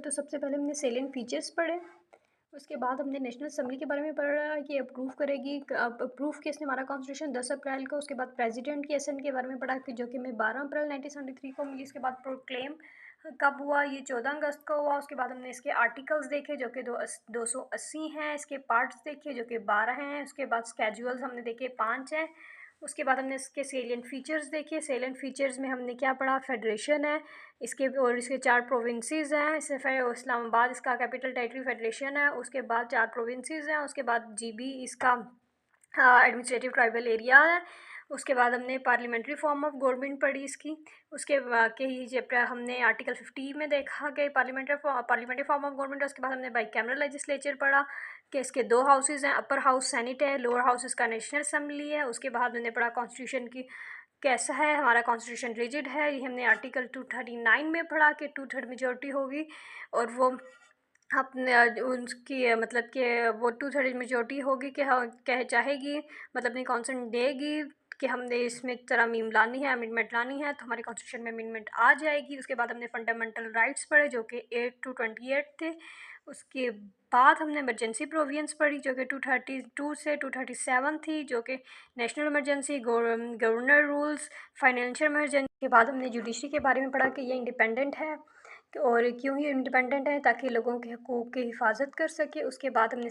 तो सबसे पहले हमने सेलिएंट फीचर्स पढ़े। उसके बाद हमने नेशनल असेंबली के बारे में पढ़ा कि अप्रूव करेगी, अप्रूव किसने हमारा कॉन्स्टिट्यूशन 10 अप्रैल को। उसके बाद प्रेसिडेंट की असेंट के बारे में पढ़ा कि जो कि हमें 12 अप्रैल 1973 को मिली। उसके बाद प्रोक्लेम कब हुआ, ये 14 अगस्त को हुआ। उसके बाद हमने इसके आर्टिकल्स देखे जो कि 280 हैं। इसके पार्ट्स देखे जो कि 12 हैं। उसके बाद स्केजुअल्स हमने देखे 5 हैं। उसके बाद हमने इसके सेलिएंट फीचर्स देखे। सेलिएंट फीचर्स में हमने क्या पढ़ा, फेडरेशन है इसके, और इसके 4 प्रोविंसेस हैं। इससे फिर इस्लामाबाद इसका कैपिटल टेरिटरी फेडरेशन है। उसके बाद 4 प्रोविंसेस हैं। उसके बाद जीबी इसका एडमिनिस्ट्रेटिव ट्राइबल एरिया है। उसके बाद हमने पार्लियामेंट्री फॉर्म ऑफ गवर्नमेंट पढ़ी इसकी। उसके बाद के ही चैप्टर हमने आर्टिकल 50 में देखा कि पार्लियामेंट्री फॉर्म ऑफ गवर्नमेंट है। उसके बाद हमने बाईकैमरल लेजिस्लेचर पढ़ा कि इसके 2 हाउसेज हैं, अपर हाउस सेनेट है, लोअर हाउस इसका नेशनल असेंबली है। उसके बाद हमने पढ़ा कॉन्स्टिट्यूशन की कैसा है हमारा कॉन्स्टिट्यूशन, रिजिड है। ये हमने आर्टिकल 239 में पढ़ा कि 2/3 मेजोरिटी होगी और वो अपने उनकी मतलब कि वो 2/3 मेजोरिटी होगी कि हाँ कह चाहेगी, मतलब अपनी कॉन्सेंट देगी कि हमने इसमें तरमीम लानी है, अमेंडमेंट लानी है, तो हमारे कॉन्स्टिट्यूशन में अमेंडमेंट आ जाएगी। उसके बाद हमने फंडामेंटल राइट्स पढ़े जो कि 8 to 28 थे। उसके बाद हमने इमरजेंसी प्रोविजंस पढ़ी जो कि 232 से 237 थी, जो कि national emergency, governor rules, financial emergency. के बाद हमने जुडिशरी के बारे में पढ़ा कि ये इंडिपेंडेंट है और क्यों ही इंडिपेंडेंट है, ताकि लोगों के हकूक़ की हिफाजत कर सके। उसके बाद हमने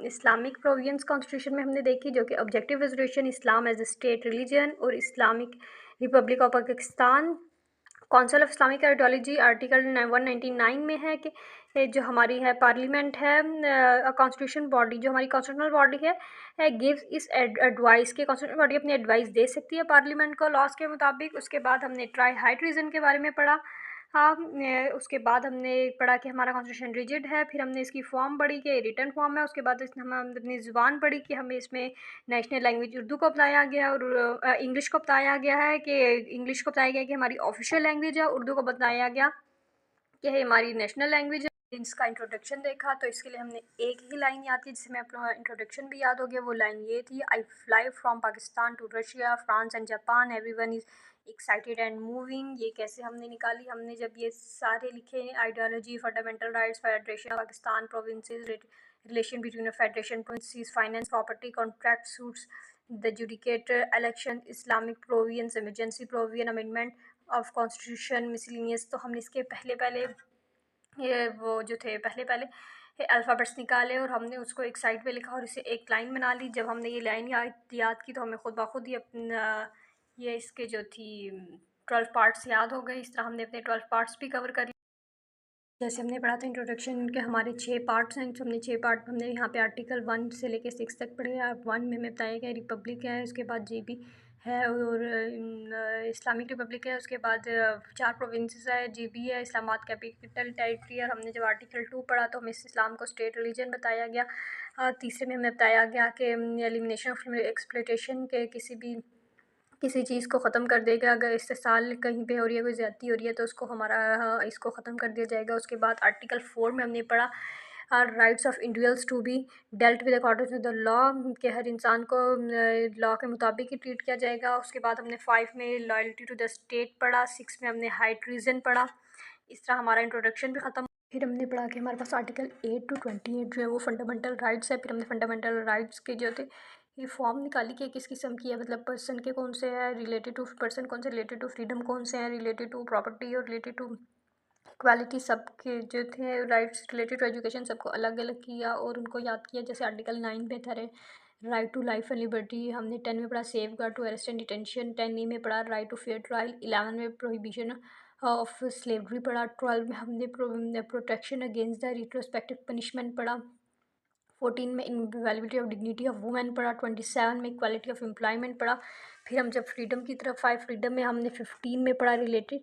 इस्लामिक प्रोविजंस कॉन्स्टिट्यूशन में हमने देखी जो कि objective resolution, Islam as a state religion और Islamic republic of Pakistan, council of Islamic ideology article 199 में है कि ये जो हमारी है पार्लियामेंट है, कॉन्स्टिट्यूशन बॉडी जो हमारी कॉन्स्टिट्यूशनल बॉडी है गिव्स इस एडवाइस के, कॉन्स्टिट्यूशनल बॉडी अपनी एडवाइस दे सकती है पार्लियामेंट को लॉस के मुताबिक। उसके बाद हमने ट्राई हाई ट्रीजन के बारे में पढ़ा। हाँ, उसके बाद हमने पढ़ा कि हमारा कॉन्स्टिट्यूशन रिजिड है। फिर हमने इसकी फॉर्म पढ़ी कि रिटन फॉर्म है। उसके बाद हम अपनी ज़ुबान पढ़ी कि हमें इसमें नेशनल लैंग्वेज उर्दू को बताया गया और इंग्लिश को बताया गया है कि इंग्लिश को बताया गया कि हमारी ऑफिशियल लैंग्वेज है। उर्दू को बताया गया कि हमारी नेशनल लैंग्वेज है। इसका इंट्रोडक्शन देखा तो इसके लिए हमने एक ही लाइन याद की जिसमें अपना इंट्रोडक्शन भी याद हो गया। वो लाइन ये थी, I fly from Pakistan to Russia, France and Japan, everyone is excited and moving. ये कैसे हमने निकाली, हमने जब ये सारे लिखे, ideology, fundamental rights, federation Pakistan, provinces, relation between federation provinces, finance, property, contract suits, the judicature, election, Islamic provisions, emergency provision, amendment of constitution, miscellaneous. तो हमने इसके पहले ये वो जो थे पहले अल्फ़ाबेट्स निकाले और हमने उसको एक साइड पे लिखा और इसे एक लाइन बना ली। जब हमने ये लाइन याद की तो हमें खुद ब खुद ही अपना ये इसके जो थी 12 पार्ट्स याद हो गए। इस तरह हमने अपने 12 पार्ट्स भी कवर कर लिए। जैसे हमने पढ़ा था इंट्रोडक्शन के हमारे 6 पार्ट्स हैं, तो हमने 6 पार्ट हमने यहाँ पे आर्टिकल 1 से लेके 6 तक पढ़े। 1 में हमें बताया गया रिपब्लिक है, उसके बाद जीबी है और इस्लामिक रिपब्लिक है। उसके बाद 4 प्रोविंसेस है, जीबी है, इस्लामाबाद कैपिटल टेरिटरी है। हमने जब आर्टिकल 2 पढ़ा तो हमें इस्लाम को स्टेट रिलीजन बताया गया। तीसरे में हमें बताया गया कि एलिमिनेशन ऑफ एक्सप्लॉयटेशन के किसी चीज़ को ख़त्म कर देगा। अगर इस्तेसाल कहीं पे हो रही है, कोई ज़्यादती हो रही है तो उसको हमारा इसको ख़त्म कर दिया जाएगा। उसके बाद आर्टिकल 4 में हमने पढ़ा rights of individuals to be dealt with according to the law, कि हर इंसान को लॉ के मुताबिक ही ट्रीट किया जाएगा। उसके बाद हमने 5 में लॉयल्टी टू द स्टेट पढ़ा। 6 में हमने हाई ट्रीजन पढ़ा। इस तरह हमारा इंट्रोडक्शन भी ख़त्म। फिर हमने पढ़ा कि हमारे पास आर्टिकल 8 to 28 जो है वो फंडामेंटल राइट्स है। फिर हमने फंडामेंटल राइट्स के जो थे ये फॉर्म निकाली कि किस किस्म की है, मतलब पर्सन के कौन से हैं, रिलेटेड टू पर्सन कौन से, रिलेटेड टू फ्रीडम कौन से हैं, रिलेटेड टू प्रॉपर्टी और रिलेटेड टू इक्वालिटी। सबके जो थे राइट्स रिलेटेड टू एजुकेशन सबको अलग अलग किया और उनको याद किया। जैसे आर्टिकल 9 में था right to life and liberty. हमने 10 में पढ़ा safeguard to arrest and detention. 10 में पढ़ा राइट टू फेयर ट्रायल। 11 में प्रोहिबिशन ऑफ स्लेवरी पढ़ा। 12 में हमने protection against the retrospective punishment पढ़ा। 14 में इनवैल्यूबिलिटी ऑफ डिग्निटी ऑफ वुमेन पढ़ा। 27 में इक्वालिटी ऑफ एम्प्लॉयमेंट पढ़ा। फिर हम जब फ्रीडम की तरफ आए, फ्रीडम में हमने 15 में पढ़ा रिलेटेड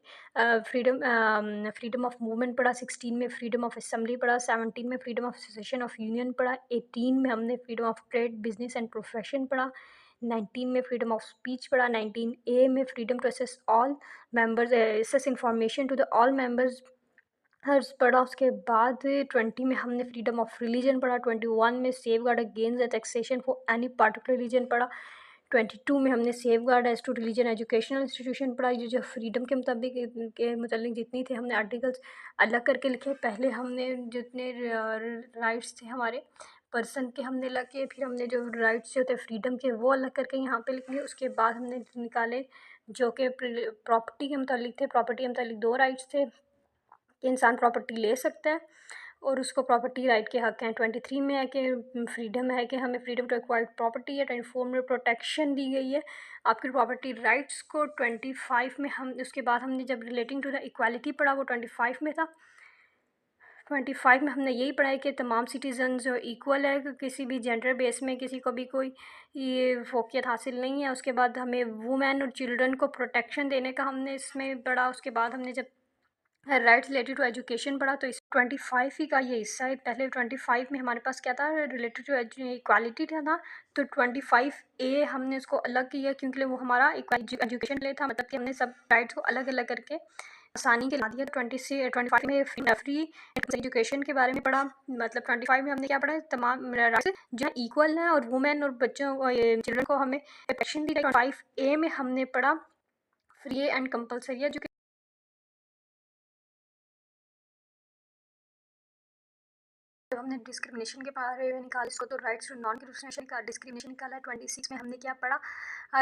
फ्रीडम ऑफ मूवमेंट पढ़ा। 16 में फ्रीडम ऑफ असेंबली पढ़ा। 17 में freedom of association of union पढ़ा। 18 में हमने freedom of trade, business and profession पढ़ा। 19 में फ्रीडम ऑफ स्पीच पढ़ा। 19A में freedom to access all members, access information to the all members hers पढ़ा। उसके बाद 20 में हमने फ्रीडम ऑफ रिलीजन पढ़ा। 21 में safeguard against the taxation for any particular religion पढ़ा। 22 में हमने safeguard as to religion educational institution पढ़ा, जो फ्रीडम के मुताबिक के मतलब जितनी थे हमने आर्टिकल्स अलग करके लिखे। पहले हमने जितने राइट्स थे हमारे पर्सन के हमने लगे, फिर हमने जो राइट्स होते फ्रीडम के वो अलग करके यहाँ पे लिखे। उसके बाद हमने निकाले जो कि प्रॉपर्टी के मुतालिक थे। प्रॉपर्टी के मुतालिक 2 राइट्स थे कि इंसान प्रॉपर्टी ले सकता है और उसको प्रॉपर्टी राइट के हक़ हैं। 23 में है कि फ्रीडम है कि हमें फ्रीडम टू एक्वायर प्रॉपर्टी है। 24 में प्रोटेक्शन दी गई है आपकी प्रॉपर्टी राइट्स को। 25 में हम उसके बाद हमने जब रिलेटिंग टू द इक्वालिटी पढ़ा वो 25 में था। 25 में हमने यही पढ़ा है कि तमाम सिटीज़न जो इक्वल है, किसी भी जेंडर बेस में किसी को भी कोई ये फ़ोक़ियत हासिल नहीं है। उसके बाद हमें वुमेन और चिल्ड्रन को प्रोटेक्शन देने का हमने इसमें पढ़ा। उसके बाद हमने जब राइट्स रिलेटेड टू एजुकेशन पढ़ा तो इस 25 ही का ये हिस्सा है। पहले 25 में हमारे पास क्या था, रिलेटेड टू इक्वालिटी था ना, तो 25A हमने इसको अलग किया क्योंकि वो हमारा एजुकेशन के लिए था। मतलब कि हमने सब राइट्स को अलग अलग करके आसानी के ला दिया। 25 में फ्री एजुकेशन के बारे में पढ़ा। मतलब 25 में हमने क्या पढ़ा, तमाम राइट्स जो इक्वल हैं और वुमेन और बच्चों को चिल्ड्रन को हमें प्रोटेक्शन दी। 25A में हमने पढ़ा फ्री एंड कंपल्सरी एजुकेशन। जब हमने डिस्क्रिमिनेशन के बारे में निकाला इसको, तो राइट्स टू नॉन डिस्क्रिमिनेशन का डिस्क्रिमिनेशन निकाला। 26 में हमने क्या पढ़ा,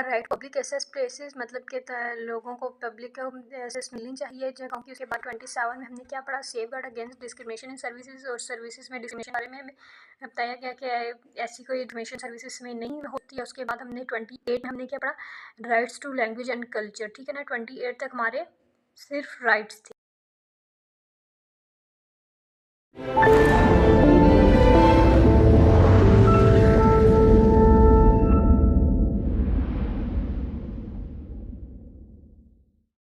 राइट पब्लिक एक्सेस प्लेसेस, मतलब कि लोगों को पब्लिक एक्सेस मिलनी चाहिए जगहों की। उसके बाद 27 में हमने क्या पढ़ा, safeguard against discrimination in services, और सर्विसेज में डिस्क्रिमिनेशन के बारे में हमें बताया गया कि ऐसी कोई डिस्क्रिमिनेशन सर्विसेज में नहीं होती है। उसके बाद हमने 28 में हमने क्या पढ़ा, rights to language and culture. ठीक है ना, 28 तक हमारे सिर्फ राइट्स थे।